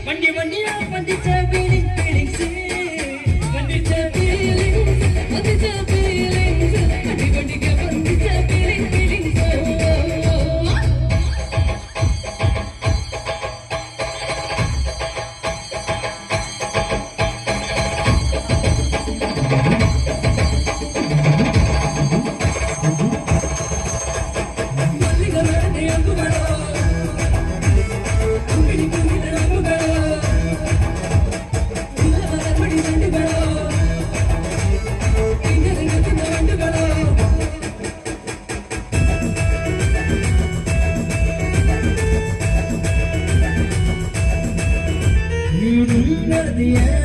வண்டி வண்டியா வந்துச்ச feelings feelings வந்துச்ச feelings வந்துச்ச feelings வண்டி வண்டிக்கு வந்துச்ச feelings feelings the end.